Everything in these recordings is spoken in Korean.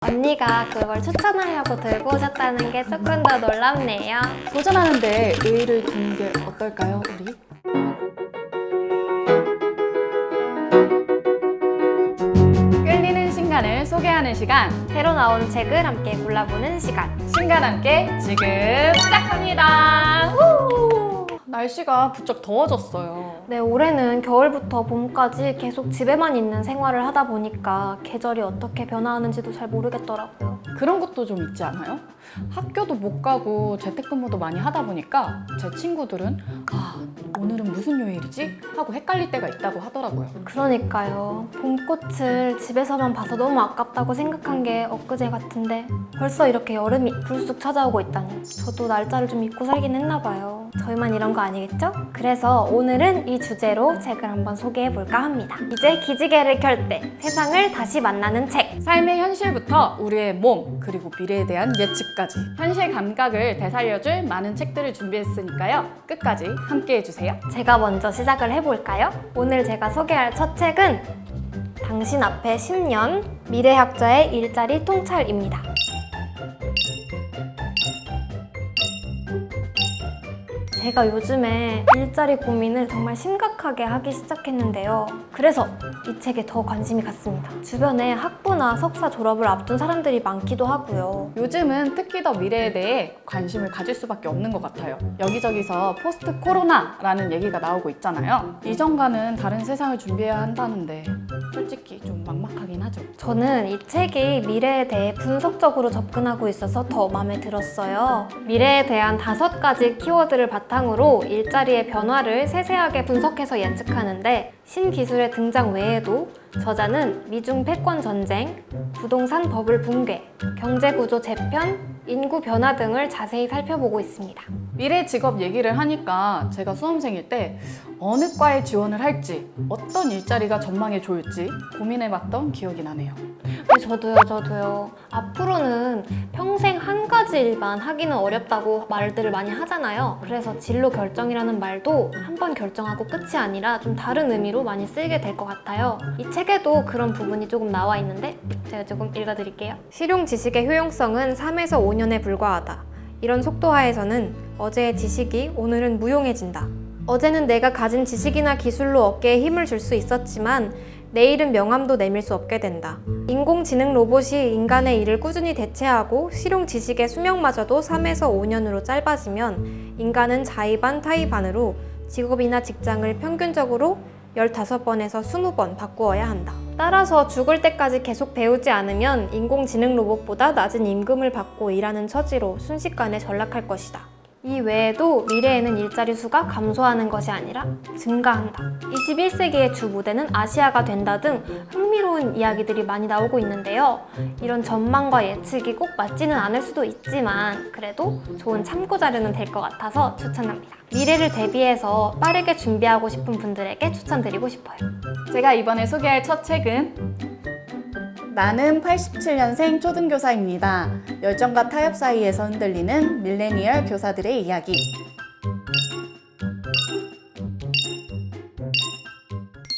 언니가 그걸 추천하려고 들고 오셨다는 게 조금 더 놀랍네요. 도전하는데 의의를 두는 게 어떨까요, 우리? 끌리는 신간을 소개하는 시간, 새로 나온 책을 함께 골라보는 시간. 신간 함께 지금 시작합니다. 우! 날씨가 부쩍 더워졌어요. 네, 올해는 겨울부터 봄까지 계속 집에만 있는 생활을 하다 보니까 계절이 어떻게 변화하는지도 잘 모르겠더라고요. 그런 것도 좀 있지 않아요? 학교도 못 가고 재택근무도 많이 하다 보니까 제 친구들은 오늘은 무슨 요일이지? 하고 헷갈릴 때가 있다고 하더라고요. 그러니까요. 봄꽃을 집에서만 봐서 너무 아깝다고 생각한 게 엊그제 같은데 벌써 이렇게 여름이 불쑥 찾아오고 있다니. 저도 날짜를 좀 잊고 살긴 했나 봐요. 저희만 이런 거 아니겠죠? 그래서 오늘은 이 주제로 책을 한번 소개해볼까 합니다. 이제 기지개를 켤 때 세상을 다시 만나는 책. 삶의 현실부터 우리의 몸, 그리고 미래에 대한 예측까지 현실 감각을 되살려줄 많은 책들을 준비했으니까요. 끝까지 함께 해주세요. 제가 먼저 시작을 해볼까요? 오늘 제가 소개할 첫 책은 당신 앞에 10년 미래학자의 일자리 통찰입니다. 제가 요즘에 일자리 고민을 정말 심각하게 하기 시작했는데요. 그래서 이 책에 더 관심이 갔습니다. 주변에 학부나 석사 졸업을 앞둔 사람들이 많기도 하고요. 요즘은 특히 더 미래에 대해 관심을 가질 수밖에 없는 것 같아요. 여기저기서 포스트 코로나라는 얘기가 나오고 있잖아요. 이전과는 다른 세상을 준비해야 한다는데 솔직히 좀 막막하긴 하죠. 저는 이 책이 미래에 대해 분석적으로 접근하고 있어서 더 마음에 들었어요. 미래에 대한 5가지 키워드를 바탕으로 일자리의 변화를 세세하게 분석해서 예측하는데 신기술의 등장 외에도 저자는 미중 패권 전쟁, 부동산 버블 붕괴, 경제구조 재편, 인구 변화 등을 자세히 살펴보고 있습니다. 미래 직업 얘기를 하니까 제가 수험생일 때 어느 과에 지원을 할지, 어떤 일자리가 전망에 좋을지 고민해봤던 기억이 나네요. 저도요. 앞으로는 평생 한 가지 일만 하기는 어렵다고 말들을 많이 하잖아요. 그래서 진로 결정이라는 말도 한 번 결정하고 끝이 아니라 좀 다른 의미로 많이 쓰이게 될 것 같아요. 이 책에도 그런 부분이 조금 나와 있는데 제가 조금 읽어드릴게요. 실용 지식의 효용성은 3에서 5년에 불과하다. 이런 속도하에서는 어제의 지식이 오늘은 무용해진다. 어제는 내가 가진 지식이나 기술로 어깨에 힘을 줄 수 있었지만 내일은 명함도 내밀 수 없게 된다. 인공지능 로봇이 인간의 일을 꾸준히 대체하고 실용 지식의 수명마저도 3에서 5년으로 짧아지면 인간은 자의반 타의반으로 직업이나 직장을 평균적으로 15번에서 20번 바꾸어야 한다. 따라서 죽을 때까지 계속 배우지 않으면 인공지능 로봇보다 낮은 임금을 받고 일하는 처지로 순식간에 전락할 것이다. 이 외에도 미래에는 일자리 수가 감소하는 것이 아니라 증가한다. 21세기의 주 무대는 아시아가 된다 등 흥미로운 이야기들이 많이 나오고 있는데요. 이런 전망과 예측이 꼭 맞지는 않을 수도 있지만 그래도 좋은 참고 자료는 될 것 같아서 추천합니다. 미래를 대비해서 빠르게 준비하고 싶은 분들에게 추천드리고 싶어요. 제가 이번에 소개할 첫 책은 나는 87년생 초등교사입니다. 열정과 타협 사이에서 흔들리는 밀레니얼 교사들의 이야기.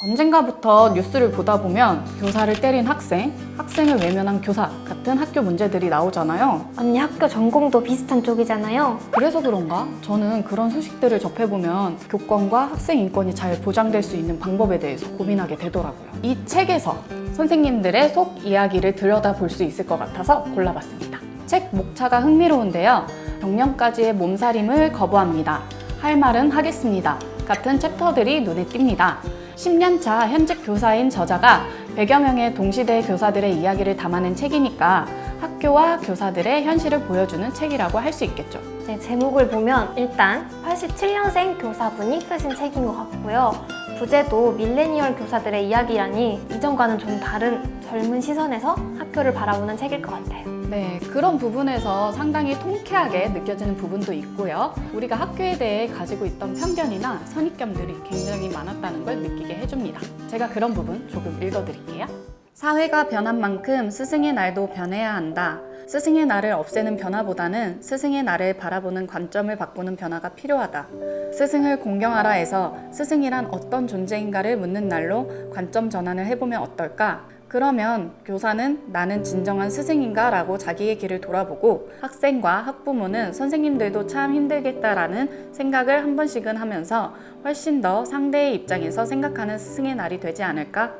언젠가부터 뉴스를 보다 보면 교사를 때린 학생, 학생을 외면한 교사 같은 학교 문제들이 나오잖아요. 언니 학교 전공도 비슷한 쪽이잖아요. 그래서 그런가? 저는 그런 소식들을 접해보면 교권과 학생 인권이 잘 보장될 수 있는 방법에 대해서 고민하게 되더라고요. 이 책에서 선생님들의 속 이야기를 들여다볼 수 있을 것 같아서 골라봤습니다. 책 목차가 흥미로운데요. 정년까지의 몸살림을 거부합니다. 할 말은 하겠습니다. 같은 챕터들이 눈에 띕니다. 10년차 현직 교사인 저자가 100여 명의 동시대 교사들의 이야기를 담아낸 책이니까 학교와 교사들의 현실을 보여주는 책이라고 할 수 있겠죠. 네, 제목을 보면 일단 87년생 교사분이 쓰신 책인 것 같고요. 부제도 밀레니얼 교사들의 이야기라니 이전과는 좀 다른 젊은 시선에서 학교를 바라보는 책일 것 같아요. 네, 그런 부분에서 상당히 통쾌하게 느껴지는 부분도 있고요. 우리가 학교에 대해 가지고 있던 편견이나 선입견들이 굉장히 많았다는 걸 느끼게 해줍니다. 제가 그런 부분 조금 읽어드릴게요. 사회가 변한 만큼 스승의 날도 변해야 한다. 스승의 날을 없애는 변화보다는 스승의 날을 바라보는 관점을 바꾸는 변화가 필요하다. 스승을 공경하라 해서 스승이란 어떤 존재인가를 묻는 날로 관점 전환을 해보면 어떨까? 그러면 교사는 나는 진정한 스승인가? 라고 자기의 길을 돌아보고 학생과 학부모는 선생님들도 참 힘들겠다라는 생각을 한 번씩은 하면서 훨씬 더 상대의 입장에서 생각하는 스승의 날이 되지 않을까?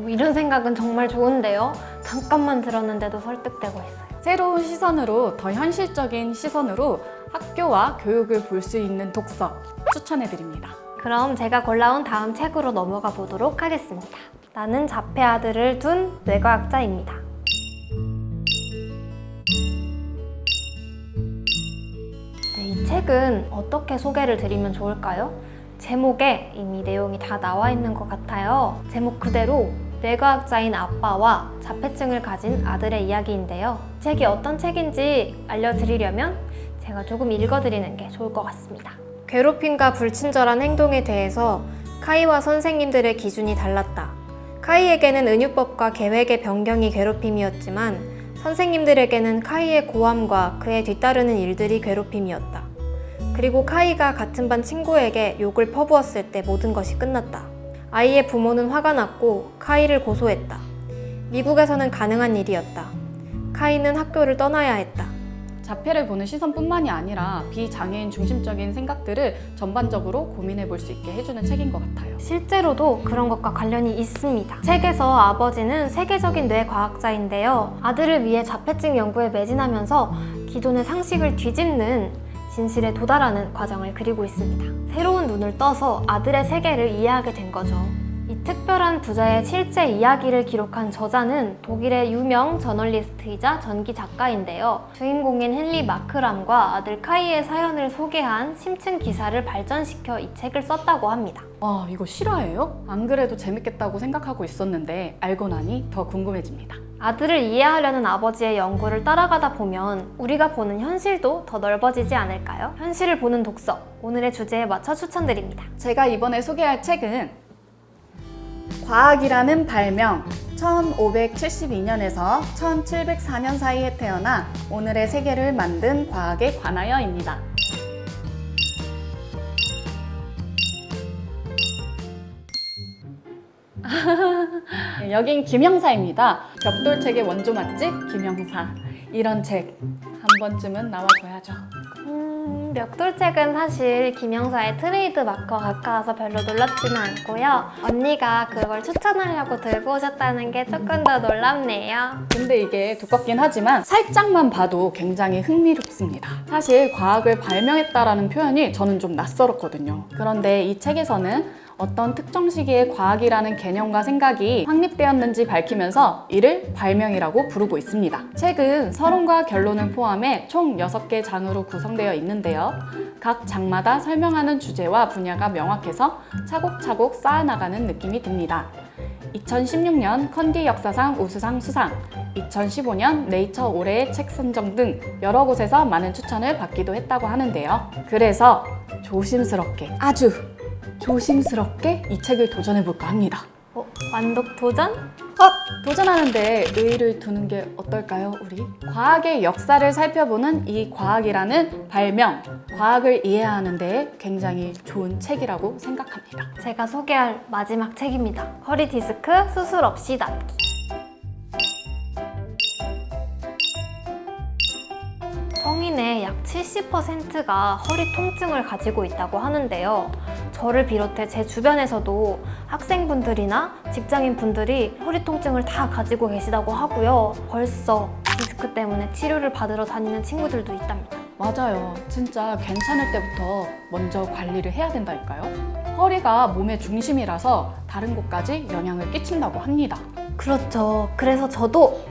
이런 생각은 정말 좋은데요. 잠깐만 들었는데도 설득되고 있어요. 새로운 시선으로, 더 현실적인 시선으로 학교와 교육을 볼 수 있는 독서 추천해드립니다. 그럼 제가 골라온 다음 책으로 넘어가 보도록 하겠습니다. 나는 자폐 아들을 둔 뇌과학자입니다. 네, 이 책은 어떻게 소개를 드리면 좋을까요? 제목에 이미 내용이 다 나와 있는 것 같아요. 제목 그대로 뇌과학자인 아빠와 자폐증을 가진 아들의 이야기인데요. 책이 어떤 책인지 알려드리려면 제가 조금 읽어드리는 게 좋을 것 같습니다. 괴롭힘과 불친절한 행동에 대해서 카이와 선생님들의 기준이 달랐다. 카이에게는 은유법과 계획의 변경이 괴롭힘이었지만 선생님들에게는 카이의 고함과 그에 뒤따르는 일들이 괴롭힘이었다. 그리고 카이가 같은 반 친구에게 욕을 퍼부었을 때 모든 것이 끝났다. 아이의 부모는 화가 났고 카이를 고소했다. 미국에서는 가능한 일이었다. 카이는 학교를 떠나야 했다. 자폐를 보는 시선뿐만이 아니라 비장애인 중심적인 생각들을 전반적으로 고민해 볼 수 있게 해주는 책인 것 같아요. 실제로도 그런 것과 관련이 있습니다. 책에서 아버지는 세계적인 뇌과학자인데요. 아들을 위해 자폐증 연구에 매진하면서 기존의 상식을 뒤집는 진실에 도달하는 과정을 그리고 있습니다. 새로운 눈을 떠서 아들의 세계를 이해하게 된 거죠. 이 특별한 부자의 실제 이야기를 기록한 저자는 독일의 유명 저널리스트이자 전기 작가인데요. 주인공인 헨리 마크람과 아들 카이의 사연을 소개한 심층 기사를 발전시켜 이 책을 썼다고 합니다. 와, 이거 실화예요? 안 그래도 재밌겠다고 생각하고 있었는데 알고 나니 더 궁금해집니다. 아들을 이해하려는 아버지의 연구를 따라가다 보면 우리가 보는 현실도 더 넓어지지 않을까요? 현실을 보는 독서, 오늘의 주제에 맞춰 추천드립니다. 제가 이번에 소개할 책은 과학이라는 발명, 1572년에서 1704년 사이에 태어나 오늘의 세계를 만든 과학에 관하여입니다. 여긴 김영사입니다. 벽돌책의 원조 맛집 김영사. 이런 책 한 번쯤은 나와줘야죠. 벽돌책은 사실 김영사의 트레이드 마크와 가까워서 별로 놀랍지는 않고요. 언니가 그걸 추천하려고 들고 오셨다는 게 조금 더 놀랍네요. 근데 이게 두껍긴 하지만 살짝만 봐도 굉장히 흥미롭습니다. 사실 과학을 발명했다라는 표현이 저는 좀 낯설었거든요. 그런데 이 책에서는 어떤 특정 시기에 과학이라는 개념과 생각이 확립되었는지 밝히면서 이를 발명이라고 부르고 있습니다. 책은 서론과 결론을 포함해 총 6개 장으로 구성되어 있는데요. 각 장마다 설명하는 주제와 분야가 명확해서 차곡차곡 쌓아나가는 느낌이 듭니다. 2016년 컨디 역사상 우수상 수상, 2015년 네이처 올해의 책 선정 등 여러 곳에서 많은 추천을 받기도 했다고 하는데요. 그래서 조심스럽게, 아주 조심스럽게 이 책을 도전해볼까 합니다. 완독 도전? 도전하는데 의의를 두는 게 어떨까요, 우리? 과학의 역사를 살펴보는 이 과학이라는 발명, 과학을 이해하는 데 굉장히 좋은 책이라고 생각합니다. 제가 소개할 마지막 책입니다. 허리 디스크 수술 없이 낫기. 성인의 약 70%가 허리 통증을 가지고 있다고 하는데요. 저를 비롯해 제 주변에서도 학생분들이나 직장인분들이 허리 통증을 다 가지고 계시다고 하고요. 벌써 디스크 때문에 치료를 받으러 다니는 친구들도 있답니다. 맞아요. 진짜 괜찮을 때부터 먼저 관리를 해야 된다니까요. 허리가 몸의 중심이라서 다른 곳까지 영향을 끼친다고 합니다. 그렇죠. 그래서 저도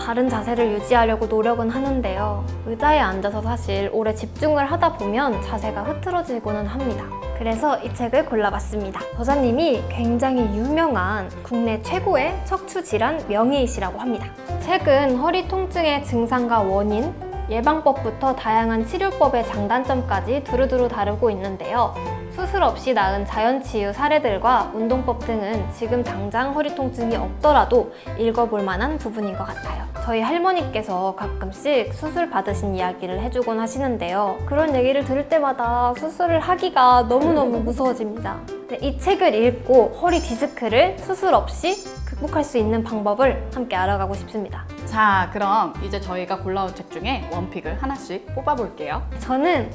바른 자세를 유지하려고 노력은 하는데요. 의자에 앉아서 사실 오래 집중을 하다 보면 자세가 흐트러지고는 합니다. 그래서 이 책을 골라봤습니다. 저자님이 굉장히 유명한 국내 최고의 척추 질환 명의이시라고 합니다. 책은 허리 통증의 증상과 원인, 예방법부터 다양한 치료법의 장단점까지 두루두루 다루고 있는데요. 수술 없이 나은 자연치유 사례들과 운동법 등은 지금 당장 허리 통증이 없더라도 읽어볼 만한 부분인 것 같아요. 저희 할머니께서 가끔씩 수술 받으신 이야기를 해주곤 하시는데요. 그런 얘기를 들을 때마다 수술을 하기가 너무너무 무서워집니다. 네, 이 책을 읽고 허리 디스크를 수술 없이 극복할 수 있는 방법을 함께 알아가고 싶습니다. 자, 그럼 이제 저희가 골라온 책 중에 원픽을 하나씩 뽑아볼게요. 저는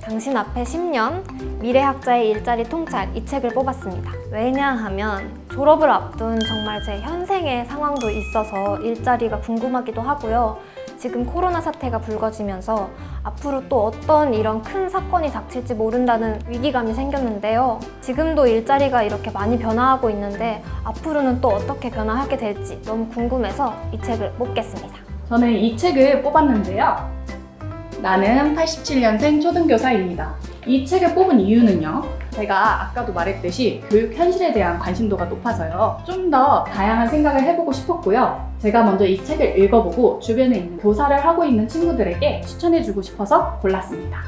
당신 앞에 10년 미래학자의 일자리 통찰 이 책을 뽑았습니다. 왜냐하면 졸업을 앞둔 정말 제 현생의 상황도 있어서 일자리가 궁금하기도 하고요. 지금 코로나 사태가 불거지면서 앞으로 또 어떤 이런 큰 사건이 닥칠지 모른다는 위기감이 생겼는데요. 지금도 일자리가 이렇게 많이 변화하고 있는데 앞으로는 또 어떻게 변화하게 될지 너무 궁금해서 이 책을 뽑겠습니다. 저는 이 책을 뽑았는데요. 나는 87년생 초등교사입니다. 이 책을 뽑은 이유는요. 제가 아까도 말했듯이 교육 현실에 대한 관심도가 높아서요. 좀 더 다양한 생각을 해보고 싶었고요. 제가 먼저 이 책을 읽어보고 주변에 있는 교사를 하고 있는 친구들에게 추천해주고 싶어서 골랐습니다.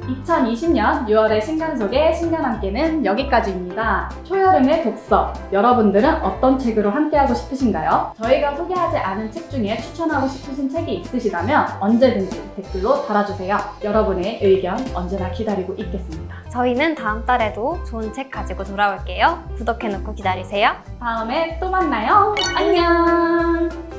2020년 6월의 신간속의 신간함께는 여기까지입니다. 초여름의 독서, 여러분들은 어떤 책으로 함께하고 싶으신가요? 저희가 소개하지 않은 책 중에 추천하고 싶으신 책이 있으시다면 언제든지 댓글로 달아주세요. 여러분의 의견 언제나 기다리고 있겠습니다. 저희는 다음 달에도 좋은 책 가지고 돌아올게요. 구독해놓고 기다리세요. 다음에 또 만나요. 안녕!